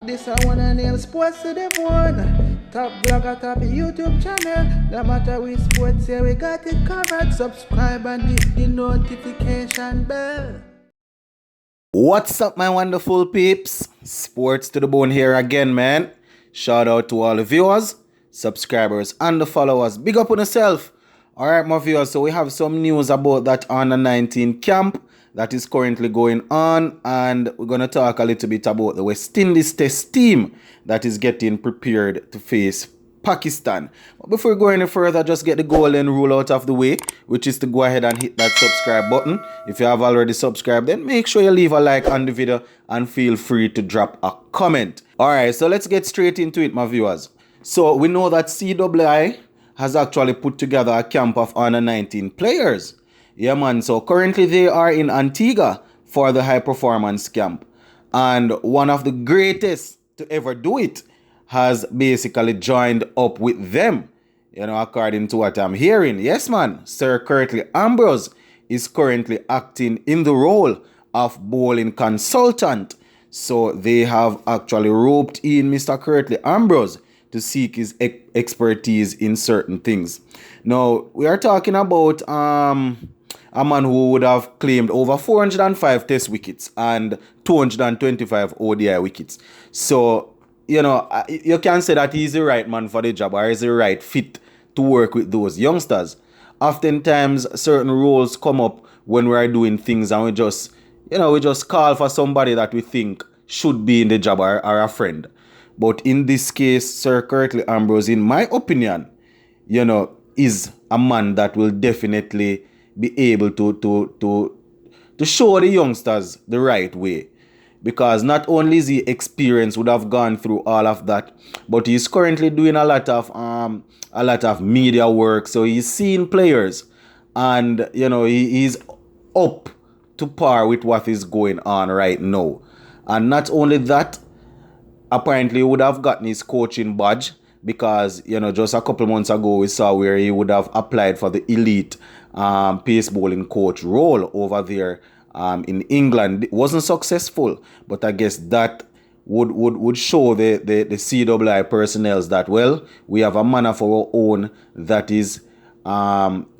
This I wanna nail sports to the bone. Top blogger, top YouTube channel. No matter which sports, here we got it covered. Subscribe and hit the notification bell. What's up, my wonderful peeps? Sports to the bone here again, man. Shout out to all the viewers, subscribers, and the followers. Big up on yourself. Alright, my viewers, so we have some news about that under 19 camp that is currently going on, and we're going to talk a little bit about the West Indies test team that is getting prepared to face Pakistan. But before we go any further, just get the golden rule out of the way, which is to go ahead and hit that subscribe button. If you have already subscribed, then make sure you leave a like on the video and feel free to drop a comment. Alright, so let's get straight into it, my viewers. So we know that CWI has actually put together a camp of under 19 players. Yeah, man. So currently they are in Antigua for the high performance camp. And one of the greatest to ever do it has basically joined up with them. You know, according to what I'm hearing. Yes, man. Sir Curtly Ambrose is currently acting in the role of bowling consultant. So they have actually roped in Mr. Curtly Ambrose to seek his expertise in certain things. Now, we are talking about a man who would have claimed over 405 test wickets and 225 ODI wickets. So, you know, you can say that he's the right man for the job, or he's the right fit to work with those youngsters. Oftentimes, certain roles come up when we're doing things and we just call for somebody that we think should be in the job, or a friend. But in this case, Sir Curtly Ambrose, in my opinion, you know, is a man that will definitely be able to show the youngsters the right way. Because not only is he experienced, would have gone through all of that, but he's currently doing a lot of media work. So he's seeing players, and you know, he's up to par with what is going on right now. And not only that, apparently he would have gotten his coaching badge, because, you know, just a couple months ago we saw where he would have applied for the elite pace bowling coach role over there in England. It wasn't successful, but I guess that would show the CWI personnel that, well, we have a man of our own that is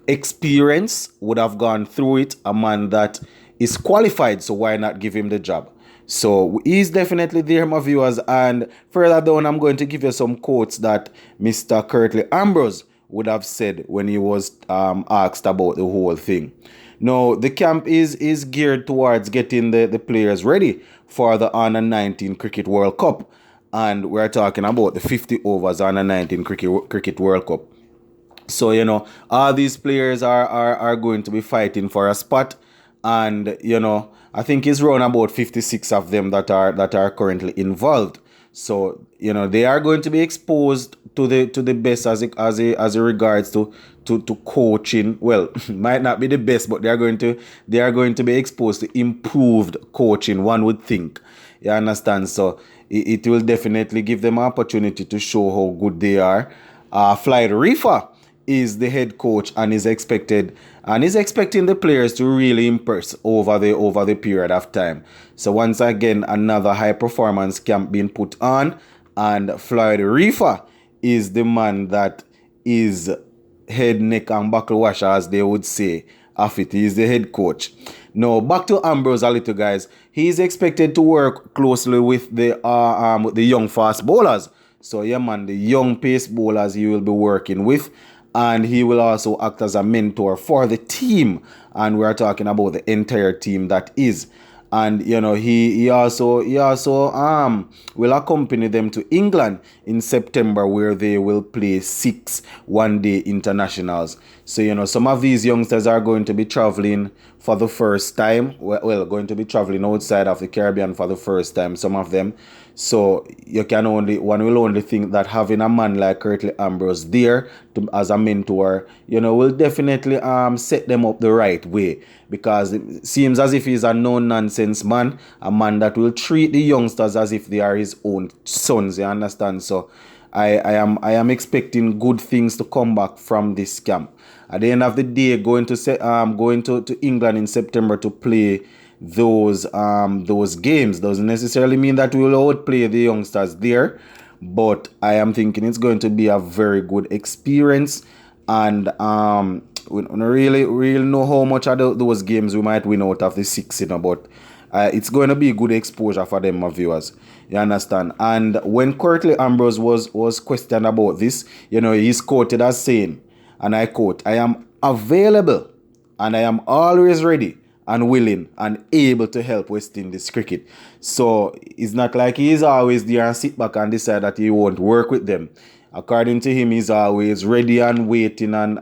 experienced, would have gone through it, a man that is qualified, so why not give him the job? So he's definitely there, my viewers. And further down, I'm going to give you some quotes that Mr. Curtly Ambrose would have said when he was asked about the whole thing. Now, the camp is geared towards getting the players ready for the Under 19 Cricket World Cup. And we're talking about the 50 overs Under 19 Cricket World Cup. So, you know, all these players are going to be fighting for a spot. And, you know, I think it's around about 56 of them that are currently involved. So, you know, they are going to be exposed to the best as it regards to coaching. Well, might not be the best, but they are going to be exposed to improved coaching, one would think. You understand? So it will definitely give them an opportunity to show how good they are. Flight Reefer is the head coach and is expecting the players to really impress over the period of time. So once again, another high performance camp being put on, and Floyd Reefer is the man that is head, neck and buckle washer, as they would say, of it. He is the head coach. Now back to Ambrose a little, guys. He is expected to work closely with the young fast bowlers. So yeah, man, the young pace bowlers he will be working with. And he will also act as a mentor for the team. And we're talking about the entire team that is. And, you know, he also will accompany them to England in September, where they will play 6 one-day internationals. So, you know, some of these youngsters are going to be traveling for the first time. Well, going to be traveling outside of the Caribbean for the first time, some of them. So one will only think that having a man like Curtly Ambrose there as a mentor, you know, will definitely set them up the right way, because it seems as if he's a no-nonsense man, a man that will treat the youngsters as if they are his own sons. You understand? So I am expecting good things to come back from this camp. At the end of the day, going to England in September to play those games. Doesn't necessarily mean that we will outplay the youngsters there, but I am thinking it's going to be a very good experience. And we don't really know how much of those games we might win out of the six, but it's going to be good exposure for them, my viewers. You understand? And when Curtly Ambrose was questioned about this, he's quoted as saying, and I quote, "I am available and I am always ready and willing and able to help West Indies cricket." So it's not like he's always there and sit back and decide that he won't work with them. According to him, he's always ready and waiting on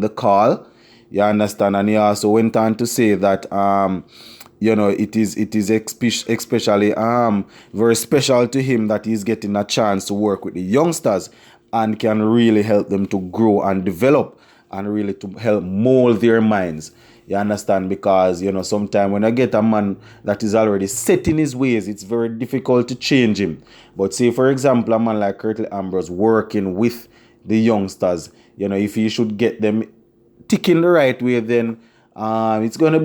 the call. You understand? And he also went on to say that it is especially very special to him that he's getting a chance to work with the youngsters and can really help them to grow and develop and really to help mold their minds. You understand? Because, sometimes when I get a man that is already set in his ways, it's very difficult to change him. But say, for example, a man like Curtly Ambrose working with the youngsters, if he should get them ticking the right way, then it's going to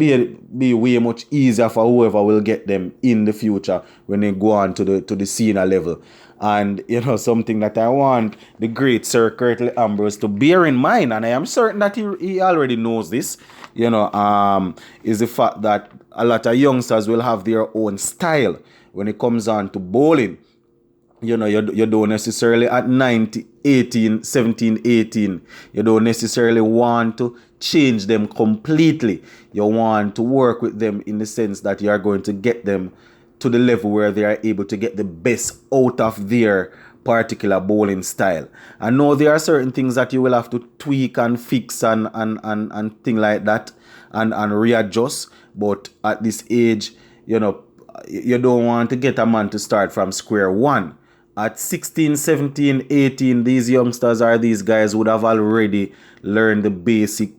be way much easier for whoever will get them in the future when they go on to the senior level. And, something that I want the great Sir Curtly Ambrose to bear in mind, and I am certain that he already knows this, is the fact that a lot of youngsters will have their own style when it comes on to bowling. You don't necessarily at 17, 18, you don't necessarily want to change them completely. You want to work with them in the sense that you are going to get them to the level where they are able to get the best out of their particular bowling style. I know there are certain things that you will have to tweak and fix and thing like that and readjust. But at this age, you don't want to get a man to start from square one. At 16, 17, 18, these youngsters or these guys would have already learned the basic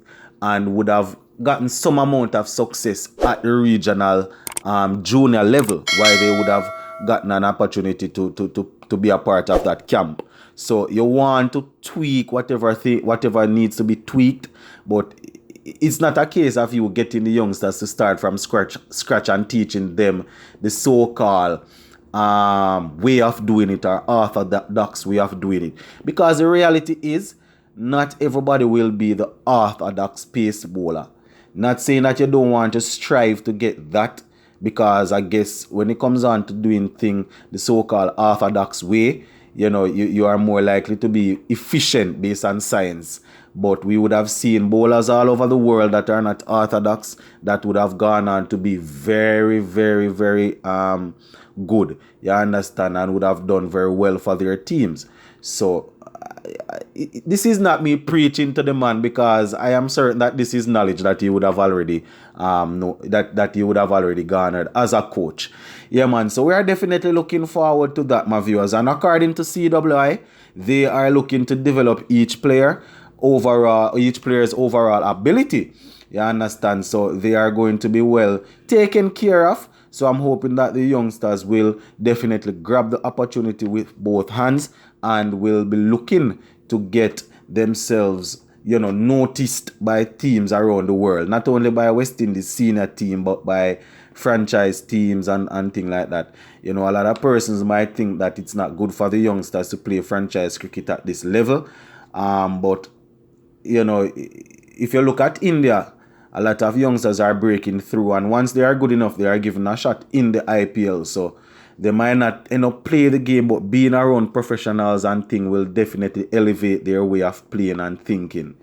and would have gotten some amount of success at the regional junior level, while they would have gotten an opportunity to be a part of that camp. So you want to tweak whatever needs to be tweaked, but it's not a case of you getting the youngsters to start from scratch and teaching them the so-called way of doing it or orthodox way of doing it. Because the reality is, not everybody will be the orthodox pace bowler. Not saying that you don't want to strive to get that, because I guess when it comes on to doing things the so-called orthodox way, you are more likely to be efficient based on science. But we would have seen bowlers all over the world that are not orthodox that would have gone on to be very, very, very good. You understand? And would have done very well for their teams. So this is not me preaching to the man, because I am certain that this is knowledge that he would have already that he would have already garnered as a coach. Yeah, man. So we are definitely looking forward to that, my viewers. And according to CWI, they are looking to develop each player's overall ability. You understand? So they are going to be well taken care of. So I'm hoping that the youngsters will definitely grab the opportunity with both hands and will be looking to get themselves, noticed by teams around the world. Not only by West Indies senior team, but by franchise teams and things like that. A lot of persons might think that it's not good for the youngsters to play franchise cricket at this level. But, if you look at India, a lot of youngsters are breaking through, and once they are good enough, they are given a shot in the IPL. So they might not play the game, but being around professionals and things will definitely elevate their way of playing and thinking.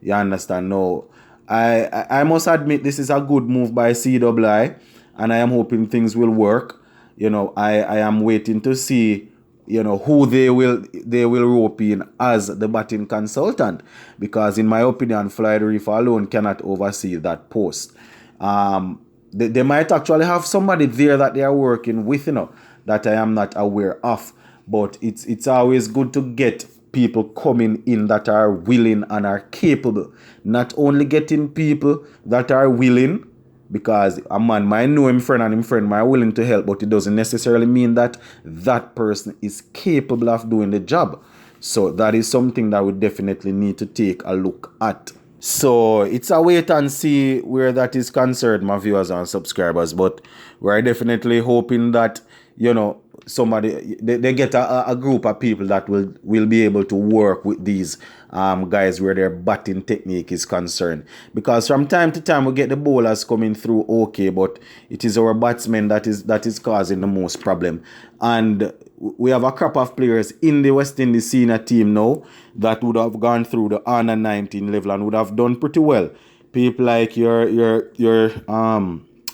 You understand? No, I must admit this is a good move by CWI, and I am hoping things will work. I am waiting to see who they will rope in as the batting consultant, because in my opinion, Floyd Reefer alone cannot oversee that post. They might actually have somebody there that they are working with, that I am not aware of. But it's always good to get people coming in that are willing and are capable. Not only getting people that are willing, because a man might know him friend and him friend might willing to help, but it doesn't necessarily mean that that person is capable of doing the job. So that is something that we definitely need to take a look at. So it's a wait and see where that is concerned, my viewers and subscribers. But we're definitely hoping that, you know, somebody they get a group of people that will be able to work with these guys where their batting technique is concerned. Because from time to time we get the bowlers coming through okay, but it is our batsmen that is causing the most problem. And we have a crop of players in the West Indies senior team now that would have gone through the under 19 level and would have done pretty well. People like your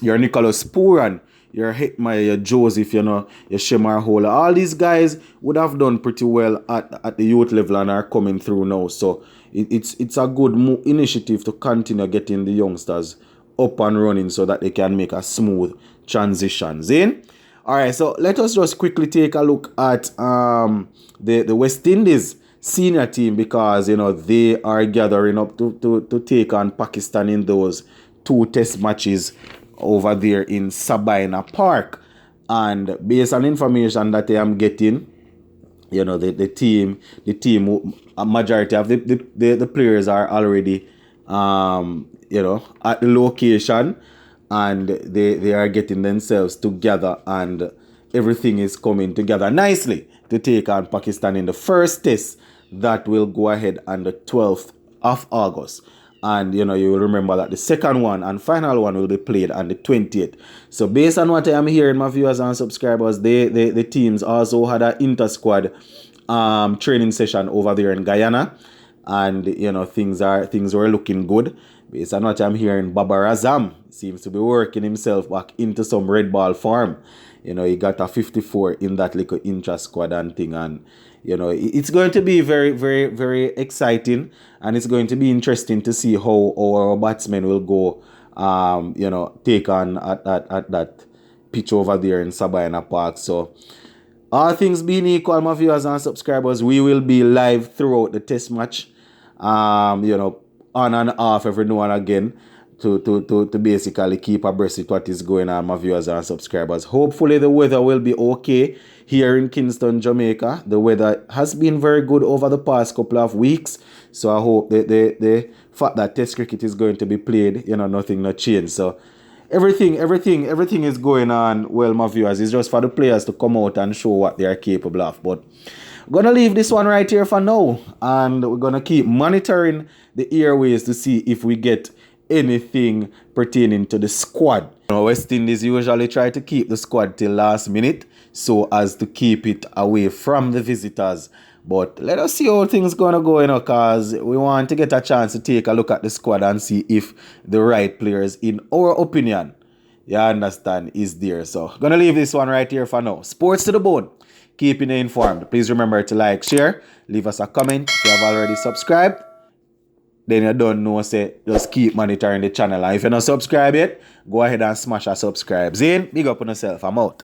Nicholas Puran, your Hitmire, your Joseph, you know, your Shemar Hola. All these guys would have done pretty well at the youth level and are coming through now. So it's a good initiative to continue getting the youngsters up and running so that they can make a smooth transition. Zane? Alright, so let us just quickly take a look at the West Indies senior team, because you know they are gathering up to take on Pakistan in those 2 test matches over there in Sabina Park. And based on information that I am getting, you know, the team, a majority of the players are already you know, at the location, and they are getting themselves together, and everything is coming together nicely to take on Pakistan in the first test that will go ahead on the 12th of August. And you know, you will remember that the second one and final one will be played on the 20th. So based on what I am hearing, my viewers and subscribers, the teams also had an inter-squad training session over there in Guyana, and you know, things were looking good. Based on what I'm hearing, Babar Azam seems to be working himself back into some red ball form. You know, he got a 54 in that little intra-squad and thing, and you know, it's going to be very, very, very exciting, and it's going to be interesting to see how our batsmen will go, you know, take on at that pitch over there in Sabina Park. So, all things being equal, my viewers and subscribers, we will be live throughout the test match, you know, on and off every now and again to basically keep abreast with what is going on, my viewers and subscribers. Hopefully the weather will be okay here in Kingston, Jamaica. The weather has been very good over the past couple of weeks, so I hope the fact that test cricket is going to be played, you know, nothing not change. So everything is going on well, my viewers. It's just for the players to come out and show what they are capable of. But I'm gonna leave this one right here for now, and we're gonna keep monitoring the airways to see if we get anything pertaining to the squad. You know, West Indies usually try to keep the squad till last minute so as to keep it away from the visitors. But let us see how things gonna go, you know, cause we want to get a chance to take a look at the squad and see if the right players, in our opinion, you understand, is there. So gonna leave this one right here for now. Sports to the bone, keeping you informed. Please remember to like, share, leave us a comment if you have already subscribed. Then you don't know, say, just keep monitoring the channel. And if you're not subscribed yet, go ahead and smash a subscribe. Zane, big up on yourself. I'm out.